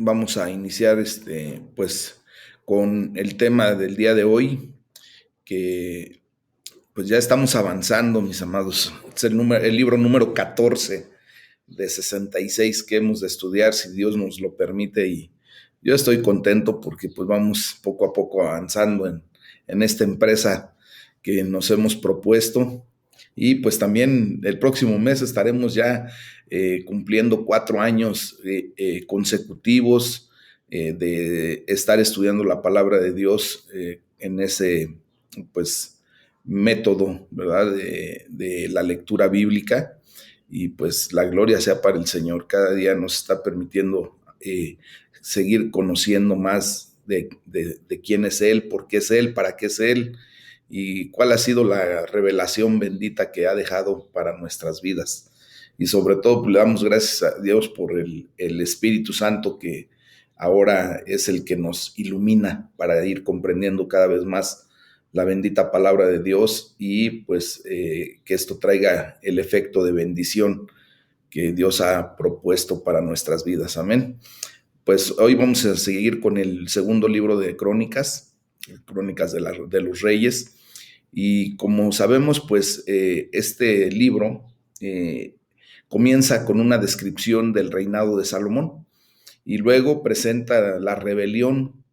Vamos a iniciar pues con el tema del día de hoy, que pues ya estamos avanzando, mis amados. Es el libro número 14 de 66 que hemos de estudiar, si Dios nos lo permite, y yo estoy contento porque pues vamos poco a poco avanzando en esta empresa que nos hemos propuesto. Y pues también el próximo mes estaremos ya cumpliendo 4 años consecutivos de estar estudiando la palabra de Dios en ese pues método, ¿verdad? De la lectura bíblica. Y pues la gloria sea para el Señor. Cada día nos está permitiendo seguir conociendo más de quién es Él, por qué es Él, para qué es Él y cuál ha sido la revelación bendita que ha dejado para nuestras vidas. Y sobre todo pues, le damos gracias a Dios por el Espíritu Santo, que ahora es el que nos ilumina para ir comprendiendo cada vez más la bendita palabra de Dios, y pues que esto traiga el efecto de bendición que Dios ha propuesto para nuestras vidas. Amén. Pues hoy vamos a seguir con el segundo libro de Crónicas, Crónicas de los Reyes. Y como sabemos, pues este libro comienza con una descripción del reinado de Salomón y luego presenta la rebelión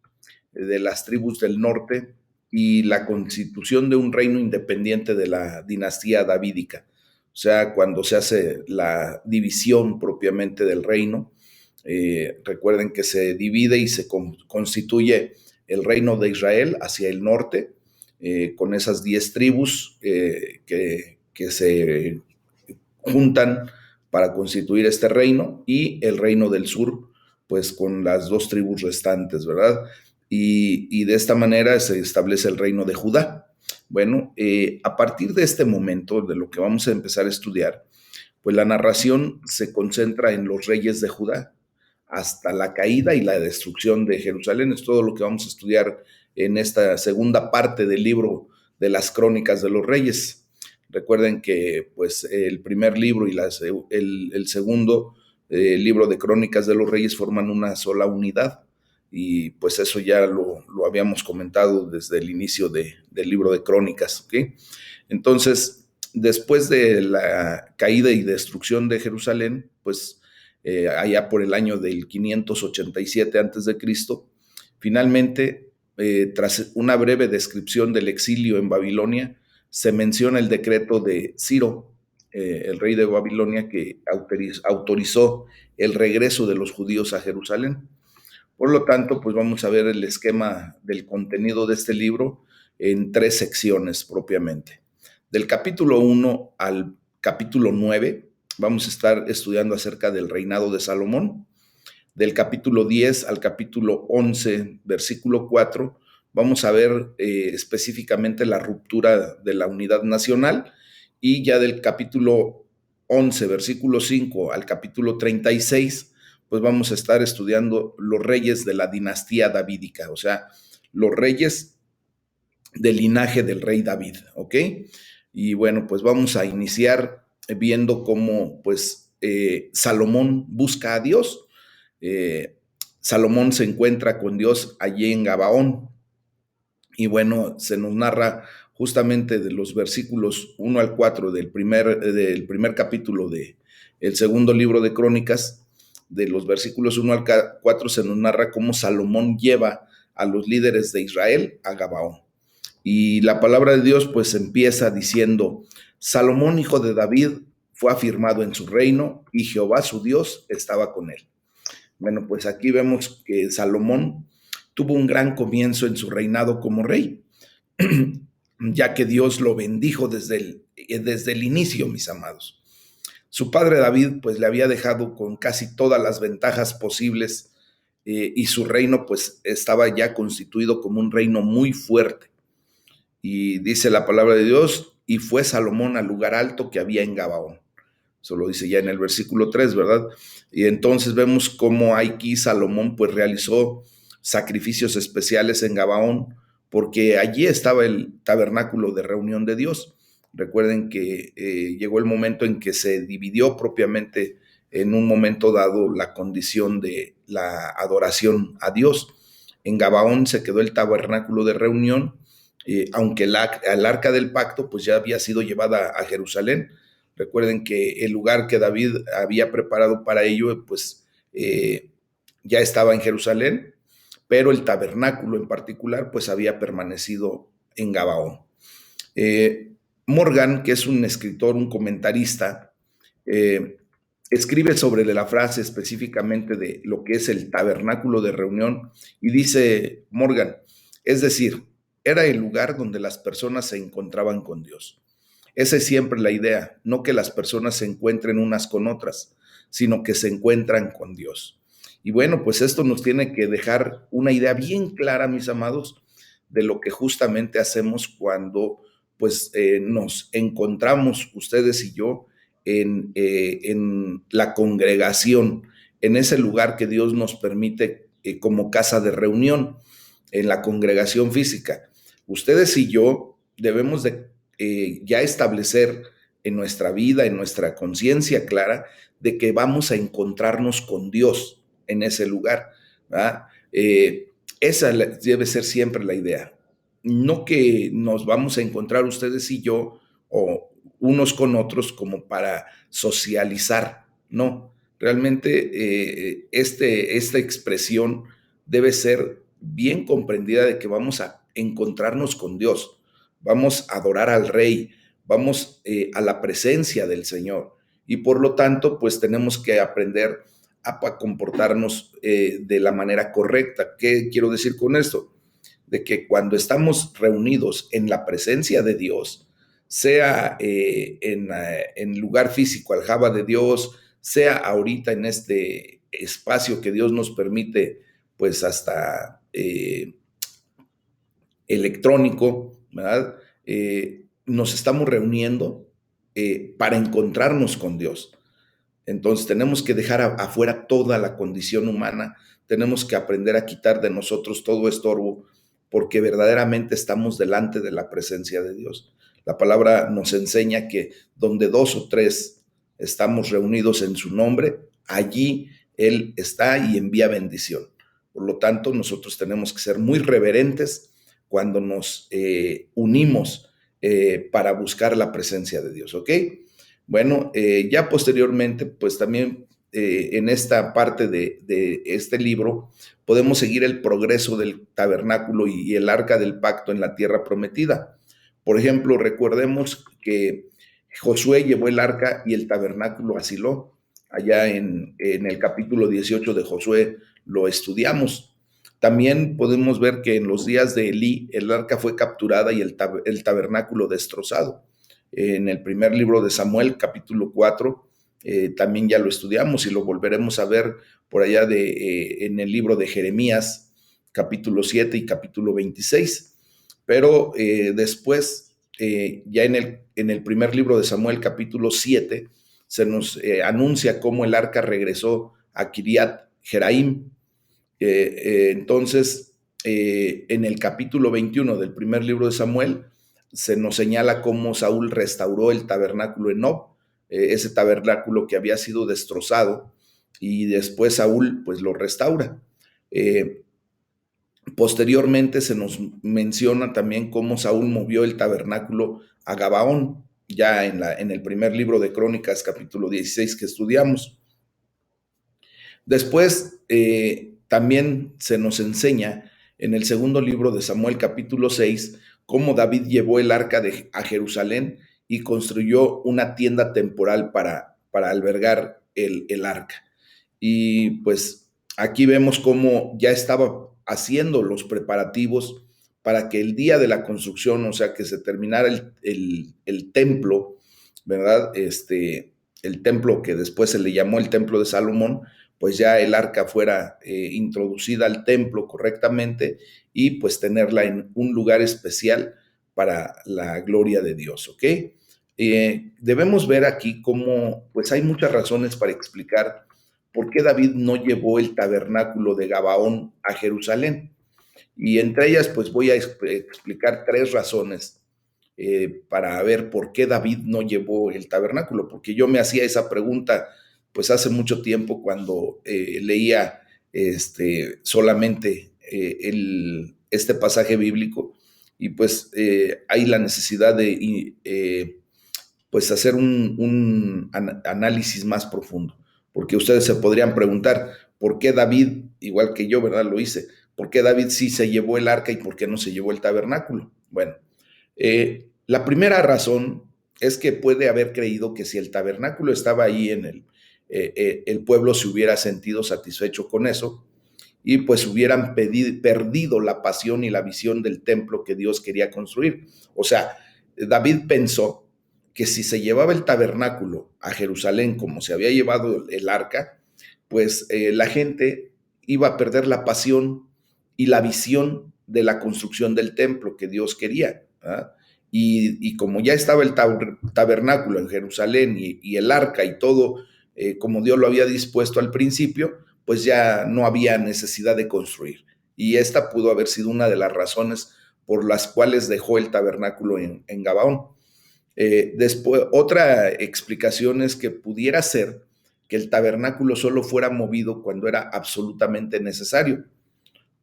de las tribus del norte y la constitución de un reino independiente de la dinastía davídica. O sea, cuando se hace la división propiamente del reino, recuerden que se divide y se constituye el reino de Israel hacia el norte, con esas 10 tribus que se juntan para constituir este reino, y el reino del sur, pues con las 2 tribus restantes, ¿verdad? Y de esta manera se establece el reino de Judá. Bueno, a partir de este momento, de lo que vamos a empezar a estudiar, pues la narración se concentra en los reyes de Judá, hasta la caída y la destrucción de Jerusalén. Es todo lo que vamos a estudiar en esta segunda parte del libro de las Crónicas de los Reyes. Recuerden que pues el primer libro y el segundo libro de Crónicas de los Reyes forman una sola unidad, y pues eso ya lo habíamos comentado desde el inicio del libro de Crónicas, ¿ok? Entonces, después de la caída y destrucción de Jerusalén, pues allá por el año del 587 a.C., finalmente, tras una breve descripción del exilio en Babilonia, se menciona el decreto de Ciro, el rey de Babilonia, que autorizó el regreso de los judíos a Jerusalén. Por lo tanto, pues vamos a ver el esquema del contenido de este libro en 3 secciones propiamente. Del capítulo 1 al capítulo 9 vamos a estar estudiando acerca del reinado de Salomón. Del capítulo 10 al capítulo 11, versículo 4, vamos a ver específicamente la ruptura de la unidad nacional. Y ya del capítulo 11, versículo 5 al capítulo 36, pues vamos a estar estudiando los reyes de la dinastía davídica, o sea, los reyes del linaje del rey David, ¿ok? Y bueno, pues vamos a iniciar viendo cómo pues Salomón busca a Dios. Salomón se encuentra con Dios allí en Gabaón, y bueno, se nos narra justamente de los versículos 1 al 4 del primer capítulo del segundo libro de Crónicas. De los versículos 1 al 4 se nos narra cómo Salomón lleva a los líderes de Israel a Gabaón. Y la palabra de Dios pues empieza diciendo: Salomón, hijo de David, fue afirmado en su reino, y Jehová su Dios estaba con él. Bueno, pues aquí vemos que Salomón tuvo un gran comienzo en su reinado como rey, ya que Dios lo bendijo desde el inicio, mis amados. Su padre David pues le había dejado con casi todas las ventajas posibles, y su reino pues estaba ya constituido como un reino muy fuerte. Y dice la palabra de Dios: y fue Salomón al lugar alto que había en Gabaón. Eso lo dice ya en el versículo 3, ¿verdad? Y entonces vemos cómo aquí Salomón pues realizó sacrificios especiales en Gabaón, porque allí estaba el tabernáculo de reunión de Dios. Recuerden que llegó el momento en que se dividió propiamente en un momento dado la condición de la adoración a Dios. En Gabaón se quedó el tabernáculo de reunión, aunque el arca del pacto pues ya había sido llevada a Jerusalén. Recuerden que el lugar que David había preparado para ello pues ya estaba en Jerusalén, pero el tabernáculo en particular pues había permanecido en Gabaón. Morgan, que es un escritor, un comentarista, escribe sobre la frase específicamente de lo que es el tabernáculo de reunión y dice Morgan, es decir, era el lugar donde las personas se encontraban con Dios. Esa es siempre la idea, no que las personas se encuentren unas con otras, sino que se encuentran con Dios. Y bueno, pues esto nos tiene que dejar una idea bien clara, mis amados, de lo que justamente hacemos cuando pues nos encontramos ustedes y yo en la congregación, en ese lugar que Dios nos permite como casa de reunión, en la congregación física. Ustedes y yo debemos de ya establecer en nuestra vida, en nuestra conciencia clara, de que vamos a encontrarnos con Dios en ese lugar, ¿verdad? Esa debe ser siempre la idea. No que nos vamos a encontrar ustedes y yo o unos con otros como para socializar, no. Realmente esta expresión debe ser bien comprendida de que vamos a encontrarnos con Dios, vamos a adorar al Rey, vamos a la presencia del Señor y por lo tanto pues tenemos que aprender a comportarnos de la manera correcta. ¿Qué quiero decir con esto? De que cuando estamos reunidos en la presencia de Dios, sea en lugar físico, aljaba de Dios, sea ahorita en este espacio que Dios nos permite, pues hasta electrónico, ¿verdad? Nos estamos reuniendo para encontrarnos con Dios. Entonces tenemos que dejar afuera toda la condición humana, tenemos que aprender a quitar de nosotros todo estorbo, porque verdaderamente estamos delante de la presencia de Dios. La palabra nos enseña que donde dos o tres estamos reunidos en su nombre, allí Él está y envía bendición. Por lo tanto, nosotros tenemos que ser muy reverentes cuando nos unimos para buscar la presencia de Dios, ¿ok? Bueno, ya posteriormente, pues también en esta parte de este libro podemos seguir el progreso del tabernáculo y el arca del pacto en la tierra prometida. Por ejemplo, recordemos que Josué llevó el arca y el tabernáculo a Silo. Allá en el capítulo 18 de Josué lo estudiamos. También podemos ver que en los días de Elí el arca fue capturada y el tabernáculo destrozado. En el primer libro de Samuel, capítulo 4, también ya lo estudiamos y lo volveremos a ver por allá en el libro de Jeremías, capítulo 7 y capítulo 26. Pero después, ya en el primer libro de Samuel, capítulo 7, se nos anuncia cómo el arca regresó a Kiriat Jeraim. Entonces, en el capítulo 21 del primer libro de Samuel, se nos señala cómo Saúl restauró el tabernáculo en Nob, ese tabernáculo que había sido destrozado, y después Saúl pues lo restaura. Posteriormente se nos menciona también cómo Saúl movió el tabernáculo a Gabaón, ya en el primer libro de Crónicas, capítulo 16 que estudiamos. Después también se nos enseña en el segundo libro de Samuel, capítulo 6, cómo David llevó el arca a Jerusalén y construyó una tienda temporal para albergar el arca. Y pues aquí vemos cómo ya estaba haciendo los preparativos para que el día de la construcción, o sea, que se terminara el templo, ¿verdad? El templo que después se le llamó el templo de Salomón, pues ya el arca fuera introducida al templo correctamente y pues tenerla en un lugar especial para la gloria de Dios, ¿ok? Debemos ver aquí cómo pues hay muchas razones para explicar por qué David no llevó el tabernáculo de Gabaón a Jerusalén. Y entre ellas pues voy a explicar tres razones para ver por qué David no llevó el tabernáculo, porque yo me hacía esa pregunta pues hace mucho tiempo cuando leía solamente este pasaje bíblico, y pues hay la necesidad de pues hacer un análisis más profundo, porque ustedes se podrían preguntar, ¿por qué David, igual que yo, verdad, lo hice? ¿Por qué David sí se llevó el arca y por qué no se llevó el tabernáculo? Bueno, la primera razón es que puede haber creído que si el tabernáculo estaba ahí el pueblo se hubiera sentido satisfecho con eso y pues hubieran perdido la pasión y la visión del templo que Dios quería construir. O sea, David pensó que si se llevaba el tabernáculo a Jerusalén como se había llevado el arca, pues la gente iba a perder la pasión y la visión de la construcción del templo que Dios quería. ¿Ah? Y como ya estaba el tabernáculo en Jerusalén y el arca y todo como Dios lo había dispuesto al principio, pues ya no había necesidad de construir. Y esta pudo haber sido una de las razones por las cuales dejó el tabernáculo en Gabaón. Después, otra explicación es que pudiera ser que el tabernáculo solo fuera movido cuando era absolutamente necesario,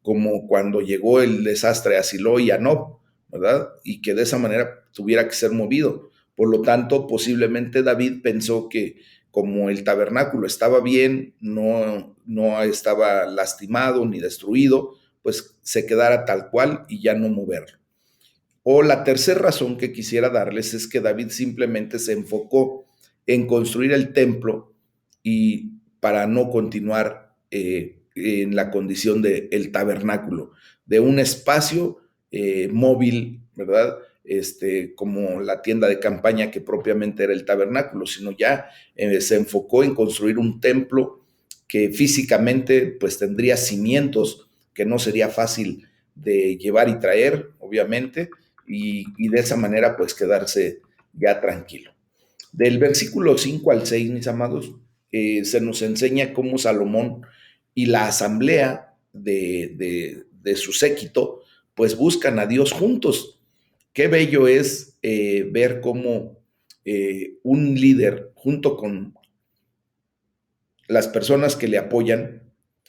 como cuando llegó el desastre a Silo y a Nob, ¿verdad? Y que de esa manera tuviera que ser movido. Por lo tanto, posiblemente David pensó que como el tabernáculo estaba bien, no estaba lastimado ni destruido, pues se quedara tal cual y ya no moverlo. O la tercera razón que quisiera darles es que David simplemente se enfocó en construir el templo y para no continuar en la condición del tabernáculo, de un espacio móvil, ¿verdad? Como la tienda de campaña que propiamente era el tabernáculo, sino ya se enfocó en construir un templo que físicamente pues tendría cimientos que no sería fácil de llevar y traer, obviamente, y de esa manera pues quedarse ya tranquilo. Del versículo 5 al 6, mis amados, se nos enseña cómo Salomón y la asamblea de su séquito pues buscan a Dios juntos. Qué bello es ver cómo un líder junto con las personas que le apoyan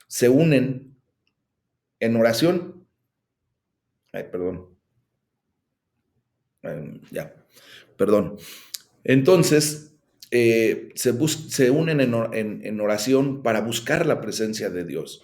se unen en oración. Ay, perdón. Ya, perdón. Entonces, se unen en oración para buscar la presencia de Dios.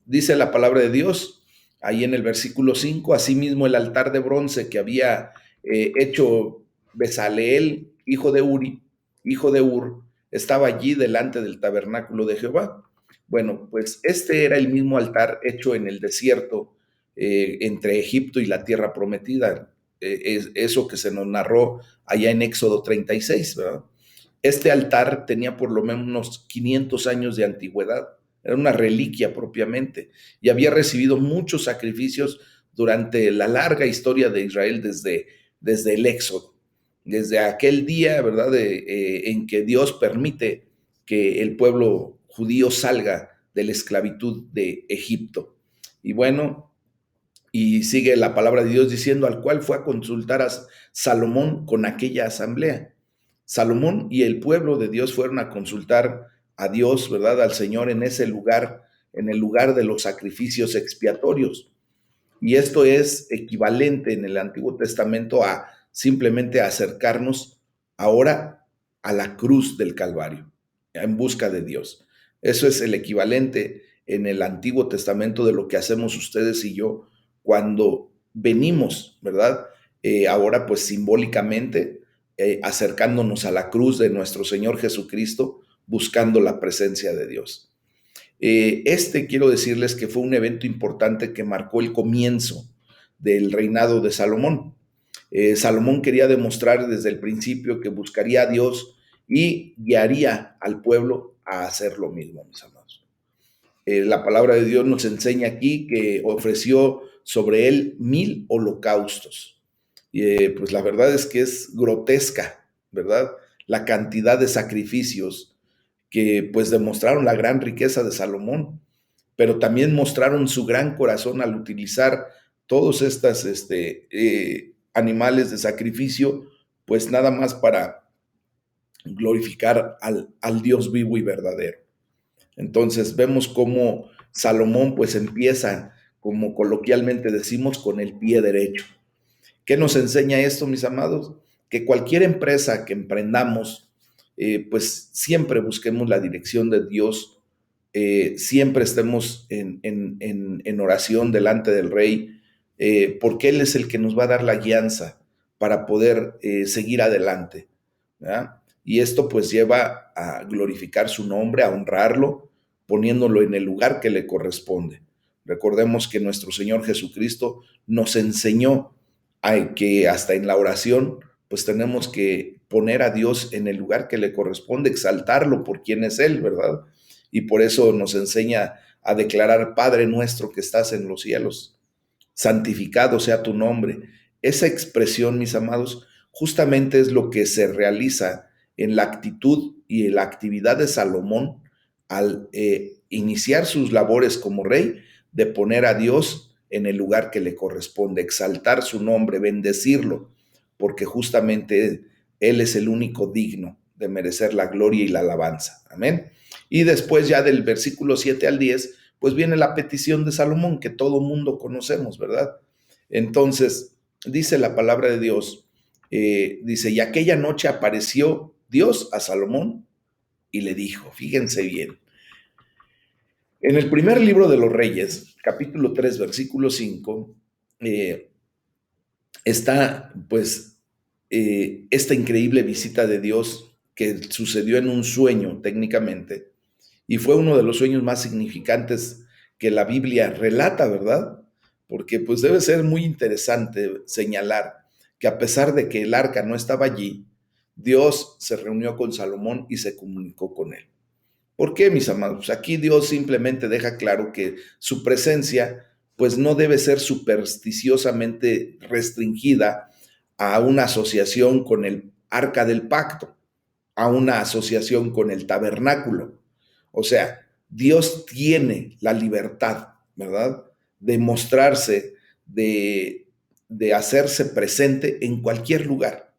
Dice la palabra de Dios, ahí en el versículo 5, asimismo el altar de bronce que había hecho Bezaleel, hijo de Uri, hijo de Ur, estaba allí delante del tabernáculo de Jehová. Bueno, pues este era el mismo altar hecho en el desierto entre Egipto y la tierra prometida, eso que se nos narró allá en Éxodo 36, ¿verdad? Este altar tenía por lo menos unos 500 años de antigüedad, era una reliquia propiamente, y había recibido muchos sacrificios durante la larga historia de Israel desde el Éxodo, desde aquel día, ¿verdad?, en que Dios permite que el pueblo judío salga de la esclavitud de Egipto. Y bueno, y sigue la palabra de Dios diciendo, al cual fue a consultar a Salomón con aquella asamblea. Salomón y el pueblo de Dios fueron a consultar a Dios, ¿verdad? Al Señor en ese lugar, en el lugar de los sacrificios expiatorios. Y esto es equivalente en el Antiguo Testamento a simplemente acercarnos ahora a la cruz del Calvario, en busca de Dios. Eso es el equivalente en el Antiguo Testamento de lo que hacemos ustedes y yo cuando venimos, ¿verdad? Ahora pues simbólicamente acercándonos a la cruz de nuestro Señor Jesucristo, buscando la presencia de Dios. Quiero decirles que fue un evento importante que marcó el comienzo del reinado de Salomón. Salomón quería demostrar desde el principio que buscaría a Dios y guiaría al pueblo a hacer lo mismo, mis amados. La palabra de Dios nos enseña aquí que ofreció sobre él 1000 holocaustos. Pues la verdad es que es grotesca, ¿verdad? La cantidad de sacrificios que pues demostraron la gran riqueza de Salomón, pero también mostraron su gran corazón al utilizar todos estos animales de sacrificio, pues nada más para glorificar al Dios vivo y verdadero. Entonces vemos cómo Salomón pues empieza, como coloquialmente decimos, con el pie derecho. ¿Qué nos enseña esto, mis amados? Que cualquier empresa que emprendamos, pues siempre busquemos la dirección de Dios, siempre estemos en oración delante del Rey, porque Él es el que nos va a dar la guianza para poder seguir adelante, ¿verdad? Y esto pues lleva a glorificar su nombre, a honrarlo, poniéndolo en el lugar que le corresponde. Recordemos que nuestro Señor Jesucristo nos enseñó que hasta en la oración, pues tenemos que poner a Dios en el lugar que le corresponde, exaltarlo por quien es Él, ¿verdad? Y por eso nos enseña a declarar: Padre nuestro que estás en los cielos, santificado sea tu nombre. Esa expresión, mis amados, justamente es lo que se realiza en la actitud y en la actividad de Salomón al iniciar sus labores como rey, de poner a Dios en el lugar que le corresponde, exaltar su nombre, bendecirlo, porque justamente Él es el único digno de merecer la gloria y la alabanza. Amén. Y después ya del versículo 7 al 10, pues viene la petición de Salomón que todo mundo conocemos, ¿verdad? Entonces, dice la palabra de Dios, dice: y aquella noche apareció Dios a Salomón y le dijo, fíjense bien, en el primer libro de los Reyes, capítulo 3, versículo 5, eh, está pues esta increíble visita de Dios que sucedió en un sueño técnicamente, y fue uno de los sueños más significantes que la Biblia relata, ¿verdad? Porque pues debe ser muy interesante señalar que a pesar de que el arca no estaba allí, Dios se reunió con Salomón y se comunicó con él. ¿Por qué, mis amados? Aquí Dios simplemente deja claro que su presencia pues no debe ser supersticiosamente restringida a una asociación con el arca del pacto, a una asociación con el tabernáculo. O sea, Dios tiene la libertad, ¿verdad? De mostrarse, de hacerse presente en cualquier lugar.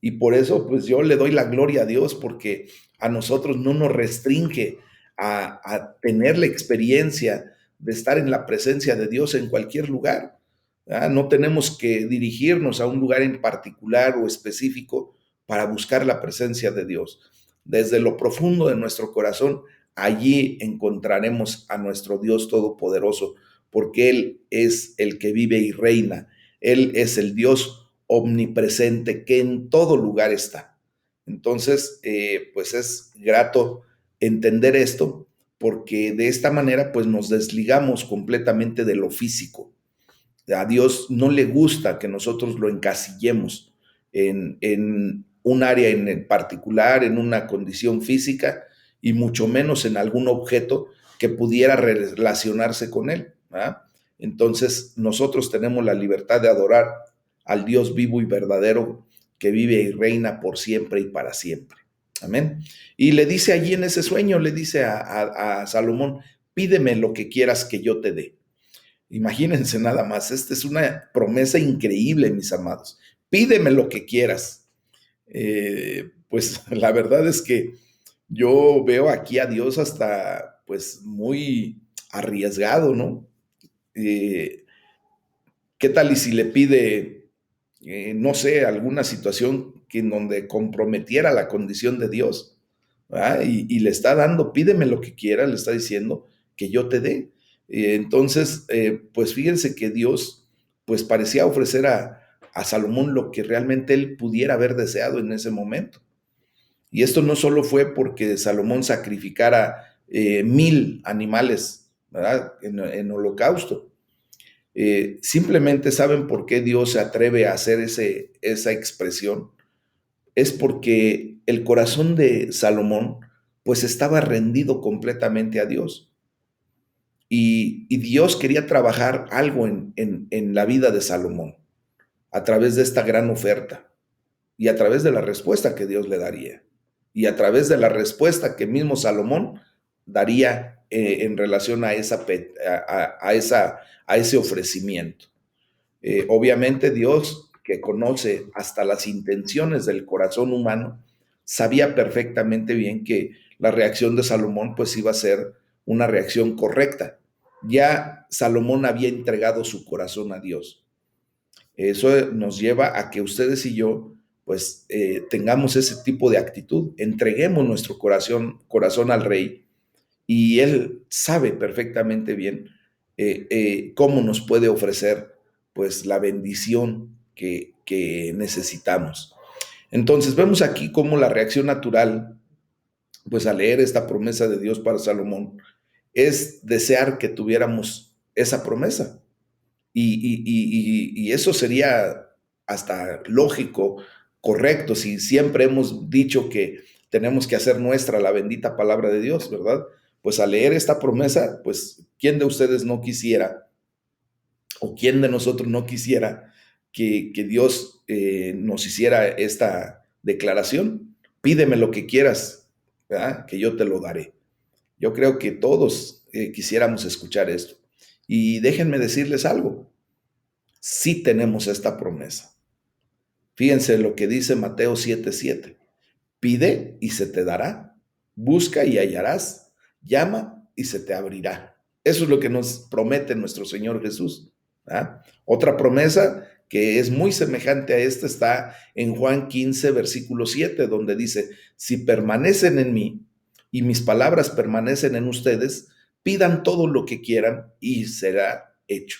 Y por eso, pues yo le doy la gloria a Dios, porque a nosotros no nos restringe a tener la experiencia de estar en la presencia de Dios en cualquier lugar. ¿Verdad? No tenemos que dirigirnos a un lugar en particular o específico para buscar la presencia de Dios. Desde lo profundo de nuestro corazón, allí encontraremos a nuestro Dios Todopoderoso, porque Él es el que vive y reina. Él es el Dios omnipresente que en todo lugar está. Entonces, pues es grato entender esto, porque de esta manera pues nos desligamos completamente de lo físico. A Dios no le gusta que nosotros lo encasillemos en un área en particular, en una condición física, y mucho menos en algún objeto que pudiera relacionarse con él, ¿verdad? Entonces nosotros tenemos la libertad de adorar al Dios vivo y verdadero, que vive y reina por siempre y para siempre. Amén. Y le dice allí en ese sueño, le dice a Salomón: pídeme lo que quieras que yo te dé. Imagínense nada más, esta es una promesa increíble, mis amados. Pídeme lo que quieras. Pues la verdad es que yo veo aquí a Dios hasta pues muy arriesgado, ¿no? Eh, ¿Qué tal y si le pide, no sé, alguna situación que en donde comprometiera la condición de Dios? ¿Verdad? Y le está dando: pídeme lo que quiera, le está diciendo que yo te dé. Entonces, pues fíjense que Dios pues parecía ofrecer a Salomón lo que realmente él pudiera haber deseado en ese momento. Y esto no solo fue porque Salomón sacrificara 1000 animales, ¿verdad? En holocausto. Simplemente saben por qué Dios se atreve a hacer esa expresión. Es porque el corazón de Salomón pues estaba rendido completamente a Dios. Y Dios quería trabajar algo en la vida de Salomón a través de esta gran oferta y a través de la respuesta que Dios le daría y a través de la respuesta que mismo Salomón daría en relación a ese ofrecimiento. Obviamente Dios, que conoce hasta las intenciones del corazón humano, sabía perfectamente bien que la reacción de Salomón pues iba a ser una reacción correcta. Ya Salomón había entregado su corazón a Dios. Eso nos lleva a que ustedes y yo pues tengamos ese tipo de actitud, entreguemos nuestro corazón al rey, y él sabe perfectamente bien cómo nos puede ofrecer pues la bendición que necesitamos. Entonces vemos aquí cómo la reacción natural pues al leer esta promesa de Dios para Salomón es desear que tuviéramos esa promesa. Y eso sería hasta lógico, correcto, si siempre hemos dicho que tenemos que hacer nuestra la bendita palabra de Dios, ¿verdad? Pues al leer esta promesa, pues, ¿quién de ustedes no quisiera, o quién de nosotros no quisiera que Dios nos hiciera esta declaración? Pídeme lo que quieras, ¿verdad? Que yo te lo daré. Yo creo que todos quisiéramos escuchar esto. Y déjenme decirles algo, sí tenemos esta promesa. Fíjense lo que dice Mateo 7:7. Pide y se te dará. Busca y hallarás. Llama y se te abrirá. Eso es lo que nos promete nuestro Señor Jesús. ¿Ah? Otra promesa que es muy semejante a esta está en Juan 15, versículo 7, donde dice, si permanecen en mí y mis palabras permanecen en ustedes, pidan todo lo que quieran y será hecho.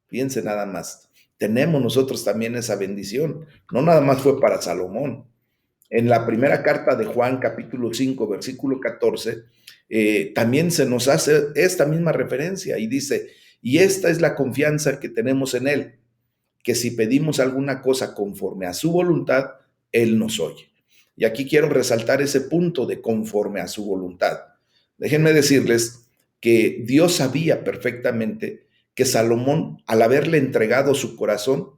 Fíjense nada más. Tenemos nosotros también esa bendición. No nada más fue para Salomón. En la primera carta de Juan, capítulo 5, versículo 14, también se nos hace esta misma referencia y dice, y esta es la confianza que tenemos en Él, que si pedimos alguna cosa conforme a su voluntad, Él nos oye. Y aquí quiero resaltar ese punto de conforme a su voluntad. Déjenme decirles que Dios sabía perfectamente que Salomón, al haberle entregado su corazón,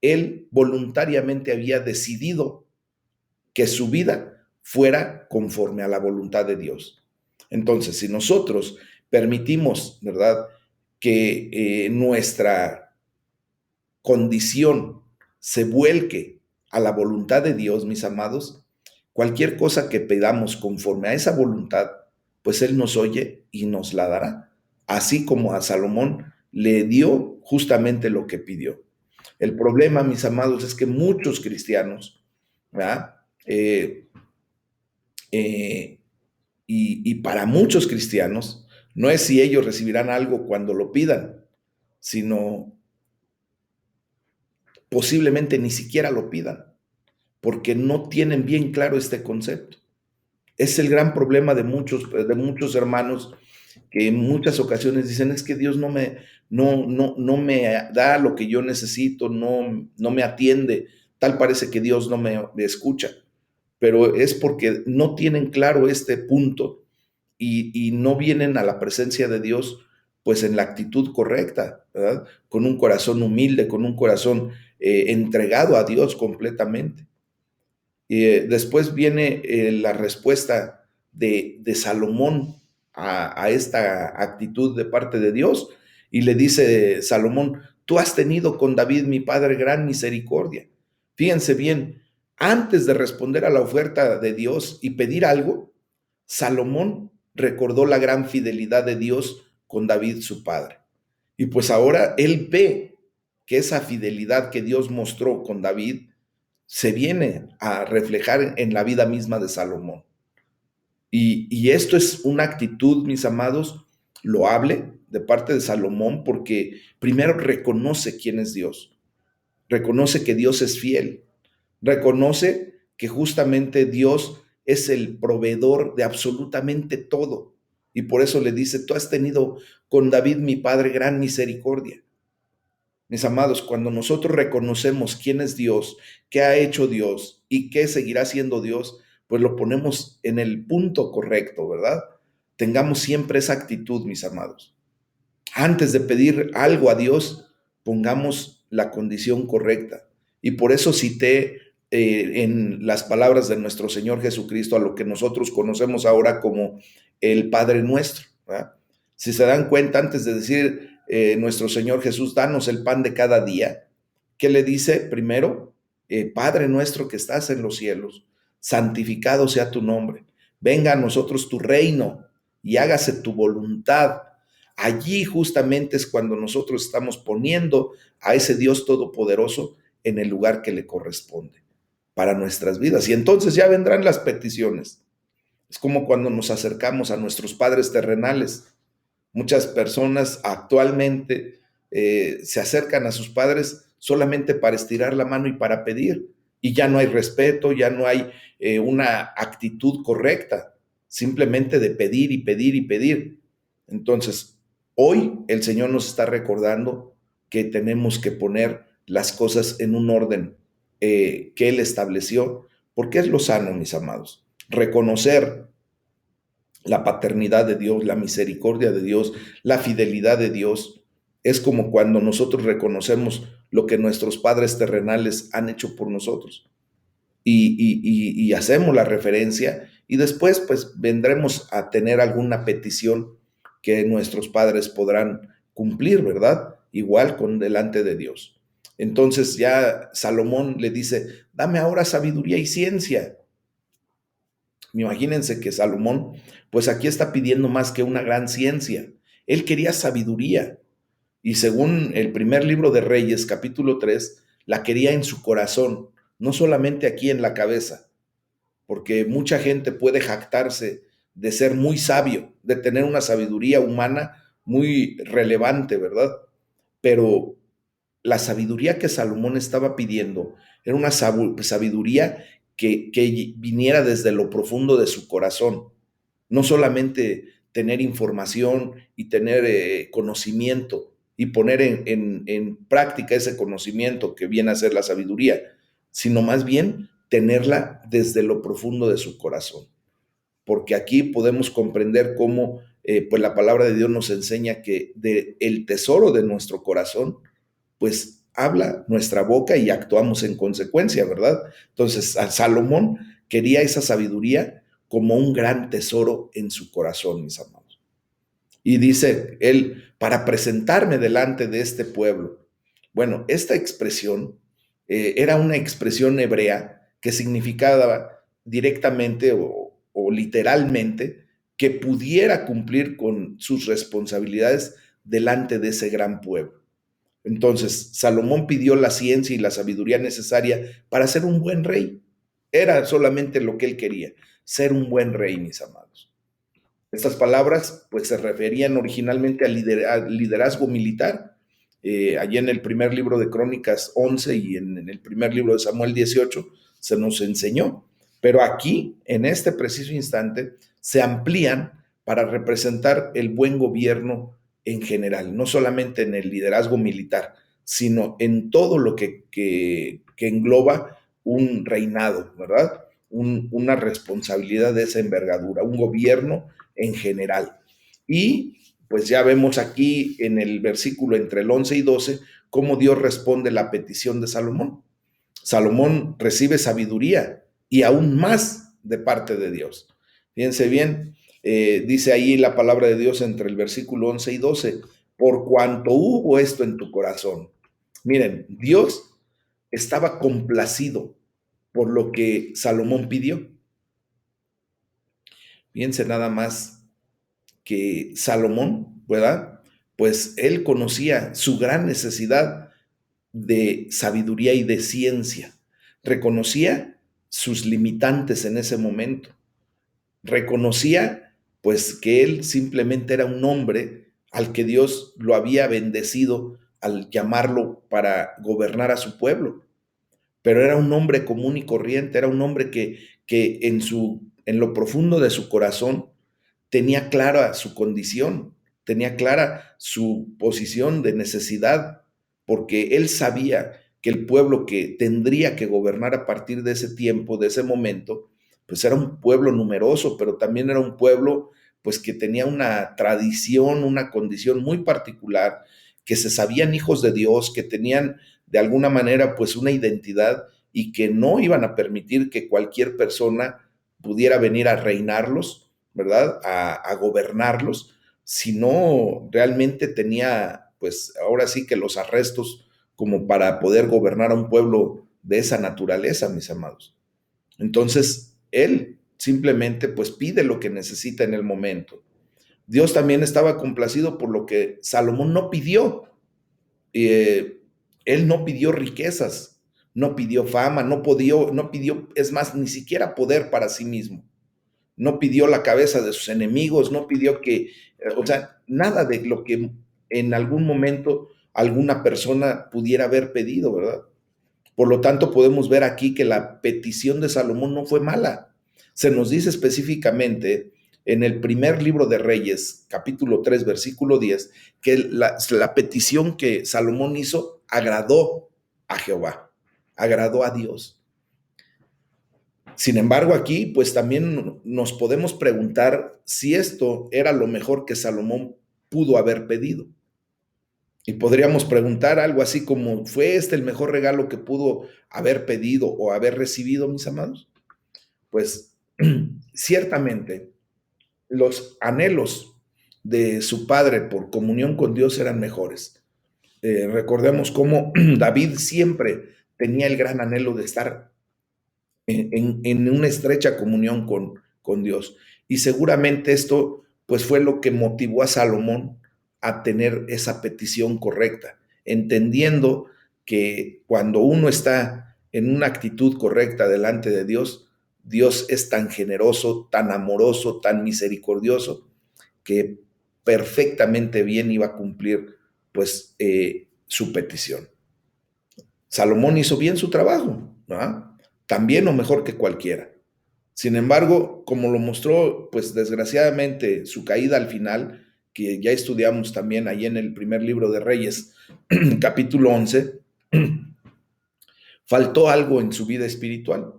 él voluntariamente había decidido que su vida fuera conforme a la voluntad de Dios. Entonces, si nosotros permitimos, ¿verdad?, que nuestra condición se vuelque a la voluntad de Dios, mis amados, cualquier cosa que pedamos conforme a esa voluntad, pues Él nos oye y nos la dará, así como a Salomón le dio justamente lo que pidió. El problema, mis amados, es que muchos cristianos, ¿verdad?, eh, y para muchos cristianos, no es si ellos recibirán algo cuando lo pidan, sino posiblemente ni siquiera lo pidan, porque no tienen bien claro este concepto. Es el gran problema de muchos hermanos que en muchas ocasiones dicen, es que Dios no me da lo que yo necesito, no me atiende, tal parece que Dios no me escucha, pero es porque no tienen claro este punto y no vienen a la presencia de Dios pues en la actitud correcta, ¿verdad? Con un corazón humilde, con un corazón entregado a Dios completamente. Después viene la respuesta de Salomón a esta actitud de parte de Dios y le dice Salomón, tú has tenido con David mi padre gran misericordia. Fíjense bien, antes de responder a la oferta de Dios y pedir algo, Salomón recordó la gran fidelidad de Dios con David su padre. Y pues ahora él ve que esa fidelidad que Dios mostró con David se viene a reflejar en la vida misma de Salomón. Y esto es una actitud, mis amados, loable de parte de Salomón, porque primero reconoce quién es Dios, reconoce que Dios es fiel, reconoce que justamente Dios es el proveedor de absolutamente todo. Y por eso le dice, tú has tenido con David, mi padre, gran misericordia. Mis amados, cuando nosotros reconocemos quién es Dios, qué ha hecho Dios y qué seguirá siendo Dios, pues lo ponemos en el punto correcto, ¿verdad? Tengamos siempre esa actitud, mis amados. Antes de pedir algo a Dios, pongamos la condición correcta. Y por eso cité en las palabras de nuestro Señor Jesucristo a lo que nosotros conocemos ahora como el Padre Nuestro, ¿verdad? Si se dan cuenta, antes de decir nuestro Señor Jesús, danos el pan de cada día, ¿qué le dice primero? Padre nuestro que estás en los cielos, santificado sea tu nombre. venga a nosotros tu reino y hágase tu voluntad. Allí justamente es cuando nosotros estamos poniendo a ese Dios todopoderoso en el lugar que le corresponde para nuestras vidas. Y entonces ya vendrán las peticiones. Es como cuando nos acercamos a nuestros padres terrenales. Muchas personas actualmente se acercan a sus padres solamente para estirar la mano y para pedir. Y ya no hay respeto, ya no hay una actitud correcta, simplemente de pedir y pedir y pedir. Entonces, hoy el Señor nos está recordando que tenemos que poner las cosas en un orden que Él estableció, porque es lo sano, mis amados. Reconocer la paternidad de Dios, la misericordia de Dios, la fidelidad de Dios. Es como cuando nosotros reconocemos lo que nuestros padres terrenales han hecho por nosotros y hacemos la referencia y después pues vendremos a tener alguna petición que nuestros padres podrán cumplir, ¿verdad? Igual con delante de Dios. Entonces ya Salomón le dice, dame ahora sabiduría y ciencia. Imagínense que Salomón, pues aquí está pidiendo más que una gran ciencia. Él quería sabiduría. Y según el primer libro de Reyes, capítulo 3, la quería en su corazón, no solamente aquí en la cabeza, porque mucha gente puede jactarse de ser muy sabio, de tener una sabiduría humana muy relevante, ¿verdad? Pero la sabiduría que Salomón estaba pidiendo era una sabiduría que viniera desde lo profundo de su corazón, no solamente tener información y tener conocimiento y poner en práctica ese conocimiento que viene a ser la sabiduría, sino más bien tenerla desde lo profundo de su corazón. Porque aquí podemos comprender cómo pues la palabra de Dios nos enseña que el tesoro de nuestro corazón pues habla nuestra boca y actuamos en consecuencia, ¿verdad? Entonces, a Salomón quería esa sabiduría como un gran tesoro en su corazón, mis amados. Y dice él, para presentarme delante de este pueblo. Bueno, esta expresión era una expresión hebrea que significaba directamente o literalmente que pudiera cumplir con sus responsabilidades delante de ese gran pueblo. Entonces, Salomón pidió la ciencia y la sabiduría necesaria para ser un buen rey. Era solamente lo que él quería, ser un buen rey, mis amados. Estas palabras, pues, se referían originalmente al liderazgo militar. Allí en el primer libro de Crónicas 11 y en el primer libro de Samuel 18 se nos enseñó. Pero aquí, en este preciso instante, se amplían para representar el buen gobierno en general, no solamente en el liderazgo militar, sino en todo lo que engloba un reinado, ¿verdad? Una responsabilidad de esa envergadura, un gobierno en general. Y pues ya vemos aquí en el versículo entre el 11 y 12 cómo Dios responde la petición de Salomón. Salomón recibe sabiduría y aún más de parte de Dios. Fíjense bien, dice ahí la palabra de Dios entre el versículo 11 y 12, por cuanto hubo esto en tu corazón. Miren, Dios estaba complacido por lo que Salomón pidió. Fíjense nada más que Salomón, ¿verdad? Pues él conocía su gran necesidad de sabiduría y de ciencia. Reconocía sus limitantes en ese momento. Reconocía pues que él simplemente era un hombre al que Dios lo había bendecido al llamarlo para gobernar a su pueblo. Pero era un hombre común y corriente, era un hombre que en lo profundo de su corazón tenía clara su condición, tenía clara su posición de necesidad, porque él sabía que el pueblo que tendría que gobernar a partir de ese tiempo, de ese momento, pues era un pueblo numeroso, pero también era un pueblo pues que tenía una tradición, una condición muy particular, que se sabían hijos de Dios, que tenían de alguna manera pues una identidad y que no iban a permitir que cualquier persona pudiera venir a reinarlos, ¿verdad? A gobernarlos, sino realmente tenía, pues ahora sí que los arrestos como para poder gobernar a un pueblo de esa naturaleza, mis amados. Entonces, él simplemente pues pide lo que necesita en el momento. Dios también estaba complacido por lo que Salomón no pidió. Eh, Él no pidió riquezas, no pidió fama, no pidió, es más, ni siquiera poder para sí mismo. No pidió la cabeza de sus enemigos, no pidió que, o sea, nada de lo que en algún momento alguna persona pudiera haber pedido, ¿verdad? Por lo tanto, podemos ver aquí que la petición de Salomón no fue mala. Se nos dice específicamente en el primer libro de Reyes, capítulo 3, versículo 10, que la petición que Salomón hizo agradó a Jehová, agradó a Dios. Sin embargo, aquí pues también nos podemos preguntar si esto era lo mejor que Salomón pudo haber pedido. Y podríamos preguntar algo así como, ¿fue este el mejor regalo que pudo haber pedido o haber recibido, mis amados? Pues ciertamente los anhelos de su padre por comunión con Dios eran mejores. Recordemos cómo David siempre tenía el gran anhelo de estar en una estrecha comunión con Dios. Y seguramente esto pues fue lo que motivó a Salomón a tener esa petición correcta, entendiendo que cuando uno está en una actitud correcta delante de Dios, Dios es tan generoso, tan amoroso, tan misericordioso, que perfectamente bien iba a cumplir pues su petición. Salomón hizo bien su trabajo, ¿no? También o mejor que cualquiera. Sin embargo, como lo mostró, pues desgraciadamente su caída al final, que ya estudiamos también ahí en el primer libro de Reyes, capítulo 11, faltó algo en su vida espiritual.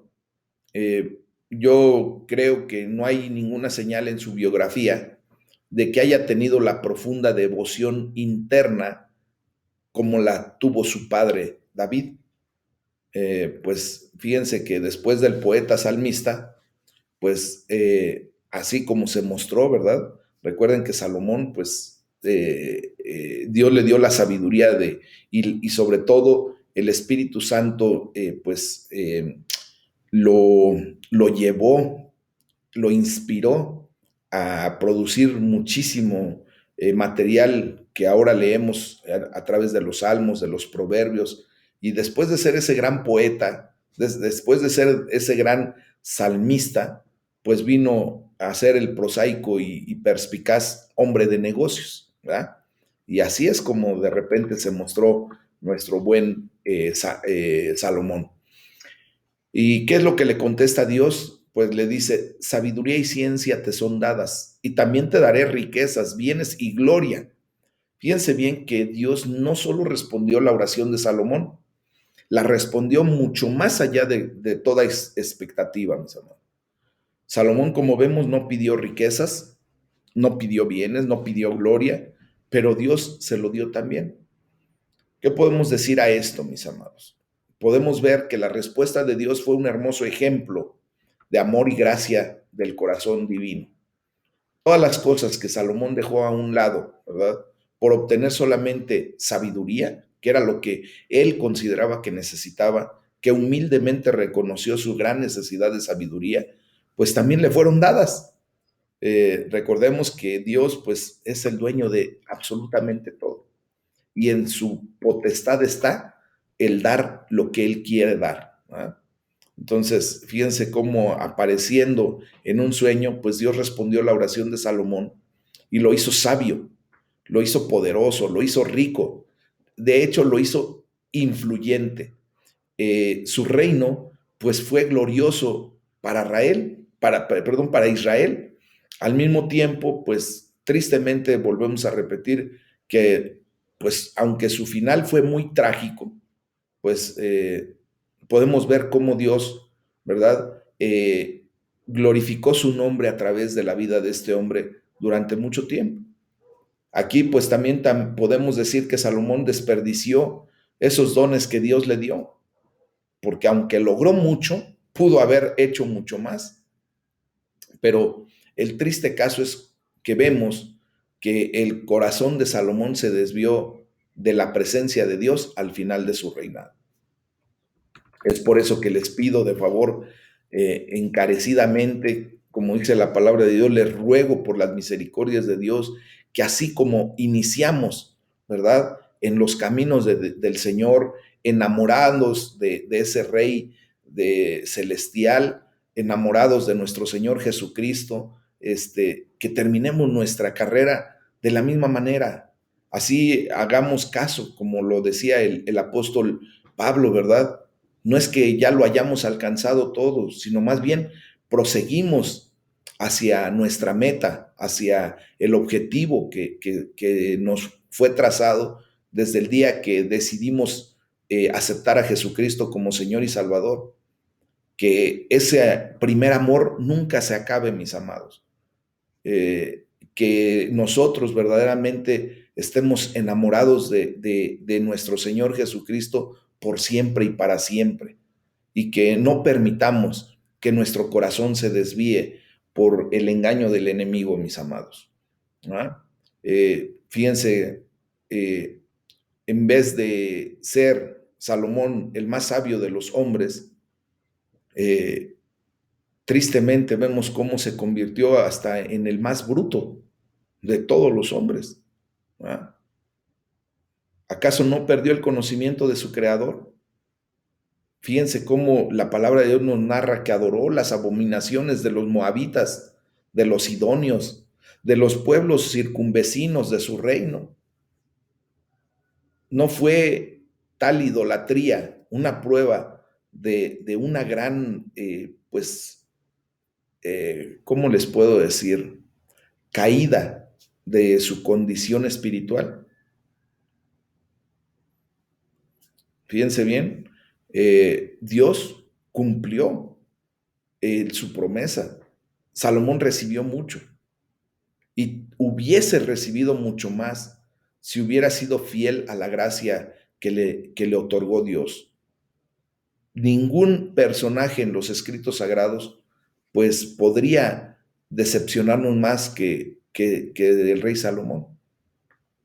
Yo creo que no hay ninguna señal en su biografía de que haya tenido la profunda devoción interna como la tuvo su padre David. Pues fíjense que después del poeta salmista, pues así como se mostró, ¿verdad? Recuerden que Salomón, pues Dios le dio la sabiduría y sobre todo el Espíritu Santo, lo, lo llevó, lo inspiró a producir muchísimo material que ahora leemos a través de los salmos, de los proverbios, y después de ser ese gran poeta, después de ser ese gran salmista, pues vino a ser el prosaico y perspicaz hombre de negocios, ¿verdad? Y así es como de repente se mostró nuestro buen Salomón. ¿Y qué es lo que le contesta a Dios? Pues le dice, sabiduría y ciencia te son dadas, y también te daré riquezas, bienes y gloria. Fíjense bien que Dios no solo respondió la oración de Salomón, la respondió mucho más allá de toda expectativa, mis hermanos. Salomón, como vemos, no pidió riquezas, no pidió bienes, no pidió gloria, pero Dios se lo dio también. ¿Qué podemos decir a esto, mis amados? Podemos ver que la respuesta de Dios fue un hermoso ejemplo de amor y gracia del corazón divino. Todas las cosas que Salomón dejó a un lado, ¿verdad? Por obtener solamente sabiduría, que era lo que él consideraba que necesitaba, que humildemente reconoció su gran necesidad de sabiduría, pues también le fueron dadas. Recordemos que Dios, pues, es el dueño de absolutamente todo y en su potestad está el dar lo que Él quiere dar, ¿verdad? Entonces, fíjense cómo apareciendo en un sueño, pues Dios respondió la oración de Salomón y lo hizo sabio, lo hizo poderoso, lo hizo rico, de hecho lo hizo influyente. Su reino, pues fue glorioso para Israel, para Israel. Al mismo tiempo, pues tristemente volvemos a repetir que, pues aunque su final fue muy trágico, pues podemos ver cómo Dios, ¿verdad? Glorificó su nombre a través de la vida de este hombre durante mucho tiempo. Aquí pues también podemos decir que Salomón desperdició esos dones que Dios le dio, porque aunque logró mucho, pudo haber hecho mucho más. Pero el triste caso es que vemos que el corazón de Salomón se desvió de la presencia de Dios al final de su reinado. Es por eso que les pido de favor encarecidamente, como dice la palabra de Dios, les ruego por las misericordias de Dios, que así como iniciamos, ¿verdad? En los caminos del Señor, enamorados de ese Rey celestial, enamorados de nuestro Señor Jesucristo, que terminemos nuestra carrera de la misma manera. Así hagamos caso, como lo decía el apóstol Pablo, ¿verdad? No es que ya lo hayamos alcanzado todo, sino más bien proseguimos hacia nuestra meta, hacia el objetivo que nos fue trazado desde el día que decidimos aceptar a Jesucristo como Señor y Salvador. Que ese primer amor nunca se acabe, mis amados. Que nosotros verdaderamente estemos enamorados de nuestro Señor Jesucristo por siempre y para siempre, y que no permitamos que nuestro corazón se desvíe por el engaño del enemigo, mis amados. ¿Ah? Fíjense, en vez de ser Salomón el más sabio de los hombres, eh, tristemente vemos cómo se convirtió hasta en el más bruto de todos los hombres. ¿Ah? ¿Acaso no perdió el conocimiento de su creador? Fíjense cómo la palabra de Dios nos narra que adoró las abominaciones de los moabitas, de los sidonios, de los pueblos circunvecinos de su reino. No fue tal idolatría una prueba de una gran, ¿cómo les puedo decir? Caída de su condición espiritual. Fíjense bien, Dios cumplió su promesa. Salomón recibió mucho y hubiese recibido mucho más si hubiera sido fiel a la gracia que le otorgó Dios. Ningún personaje en los escritos sagrados pues podría decepcionarnos más que el rey Salomón.